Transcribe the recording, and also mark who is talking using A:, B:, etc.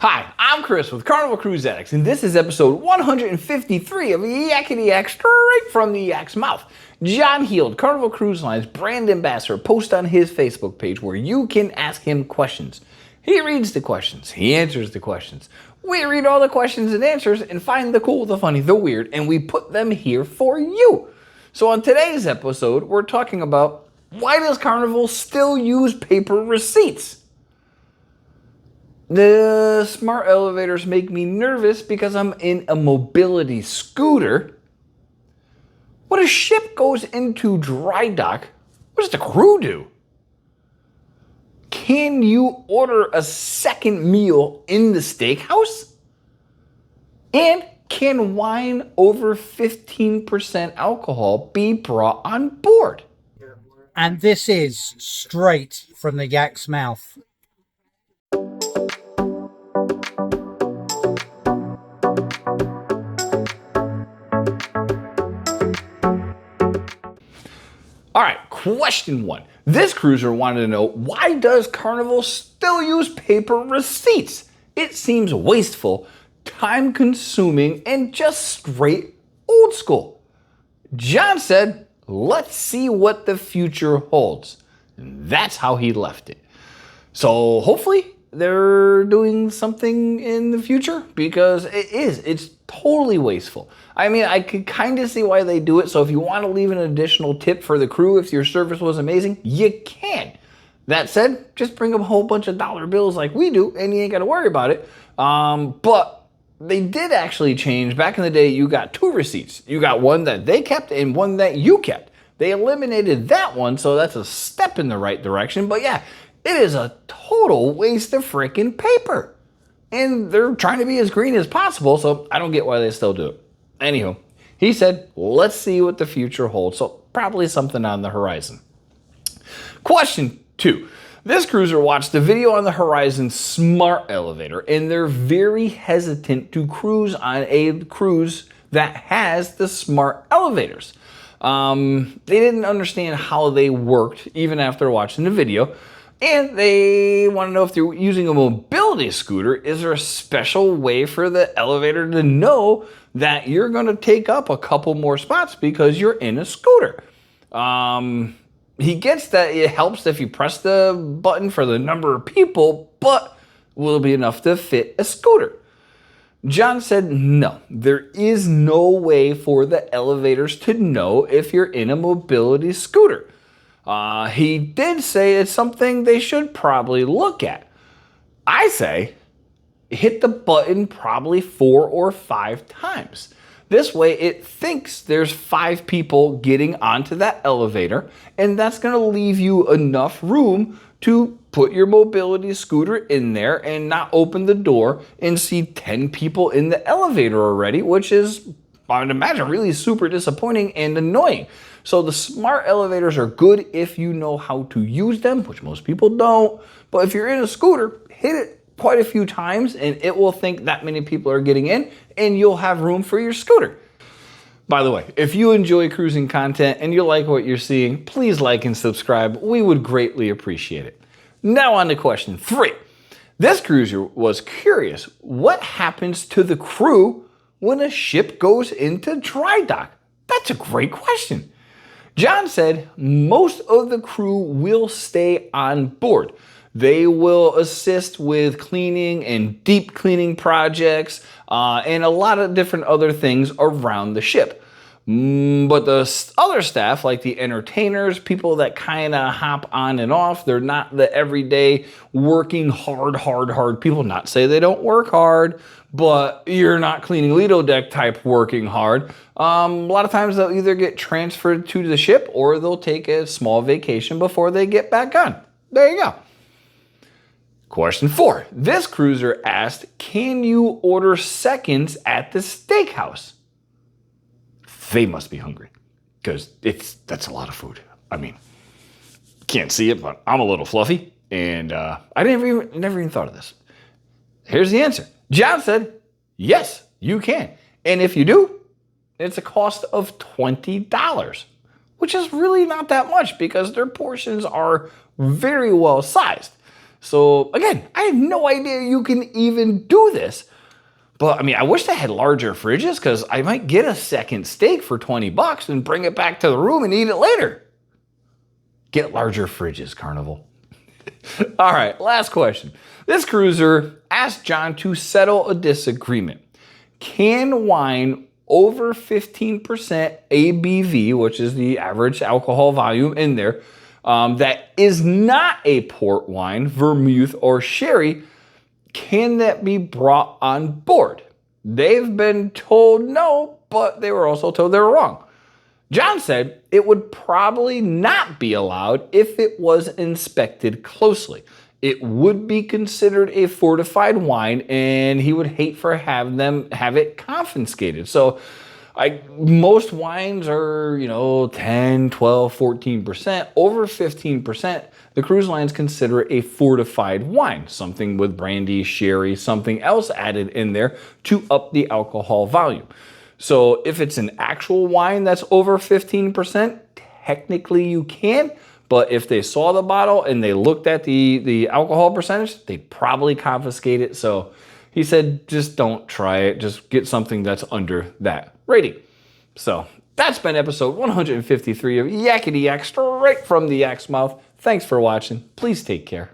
A: Hi, I'm Chris with Carnival Cruise Addicts, and this is episode 153 of Yakety-Yak straight from the Yak's mouth. John Heald, Carnival Cruise Line's brand ambassador, posts on his Facebook page where you can ask him questions. He reads the questions, he answers the questions. We read all the questions and answers and find the cool, the funny, the weird, and we put them here for you. So on today's episode, we're talking about why does Carnival still use paper receipts? The smart elevators make me nervous because I'm in a mobility scooter. When a ship goes into dry dock, what does the crew do? Can you order a second meal in the steakhouse? And can wine over 15% alcohol be brought on board?
B: And this is straight from the Yak's mouth.
A: All right, question one. This cruiser wanted to know, why does Carnival still use paper receipts? It seems wasteful, time-consuming, and just straight old school. John said, let's see what the future holds. And that's how he left it. So hopefully they're doing something in the future, because it's totally wasteful. I mean, I could kind of see why they do it. So if you want to leave an additional tip for the crew, if your service was amazing, you can. That said, just bring them a whole bunch of dollar bills like we do, and you ain't got to worry about it. But they did actually change. Back in the day, you got two receipts. You got one that they kept and one that you kept. They eliminated that one, so that's a step in the right direction. But yeah, it is a total waste of freaking paper. And they're trying to be as green as possible, so I don't get why they still do it. Anywho, he said, let's see what the future holds. So probably something on the horizon. Question two. This cruiser watched a video on the Horizon smart elevator, and they're very hesitant to cruise on a cruise that has the smart elevators. They didn't understand how they worked even after watching the video. And they want to know, if they're using a mobility scooter, is there a special way for the elevator to know that you're going to take up a couple more spots because you're in a scooter? He gets that it helps if you press the button for the number of people, but will it be enough to fit a scooter? John said no, there is no way for the elevators to know if you're in a mobility scooter. He did say it's something they should probably look at. I say hit the button probably 4 or 5 times. This way it thinks there's 5 people getting onto that elevator, and that's going to leave you enough room to put your mobility scooter in there and not open the door and see 10 people in the elevator already, which is, I would imagine, really super disappointing and annoying. So the smart elevators are good if you know how to use them, which most people don't. But if you're in a scooter, hit it quite a few times and it will think that many people are getting in, and you'll have room for your scooter. By the way, if you enjoy cruising content and you like what you're seeing, please like and subscribe. We would greatly appreciate it. Now on to question 3. This cruiser was curious, what happens to the crew when a ship goes into dry dock? That's a great question. John said most of the crew will stay on board. They will assist with cleaning and deep cleaning projects and a lot of different other things around the ship. But the other staff, like the entertainers, people that kind of hop on and off, they're not the everyday working hard people. Not say they don't work hard, but you're not cleaning Lido deck type working hard. A lot of times they'll either get transferred to the ship or they'll take a small vacation before they get back on. There you go. Question 4. This cruiser asked, can you order seconds at the steakhouse? They must be hungry, because that's a lot of food. I mean, can't see it, but I'm a little fluffy, and I never even thought of this. Here's the answer. John said, yes, you can. And if you do, it's a cost of $20, which is really not that much because their portions are very well sized. So again, I had no idea you can even do this. But I mean, I wish they had larger fridges because I might get a second steak for 20 bucks and bring it back to the room and eat it later. Get larger fridges, Carnival. All right, last question. This cruiser asked John to settle a disagreement. Can wine over 15% ABV, which is the average alcohol volume in there, that is not a port wine, vermouth, or sherry, can that be brought on board? They've been told no, but they were also told they were wrong. John said it would probably not be allowed if it was inspected closely. It would be considered a fortified wine, and he would hate for them have it confiscated. So most wines are, 10, 12, 14%. Over 15%, the cruise lines consider a fortified wine, something with brandy, sherry, something else added in there to up the alcohol volume. So if it's an actual wine that's over 15%, technically you can, but if they saw the bottle and they looked at the alcohol percentage, they'd probably confiscate it. So he said, just don't try it. Just get something that's under that rating. So that's been episode 153 of Yakety-Yak, straight from the Yak's mouth. Thanks for watching. Please take care.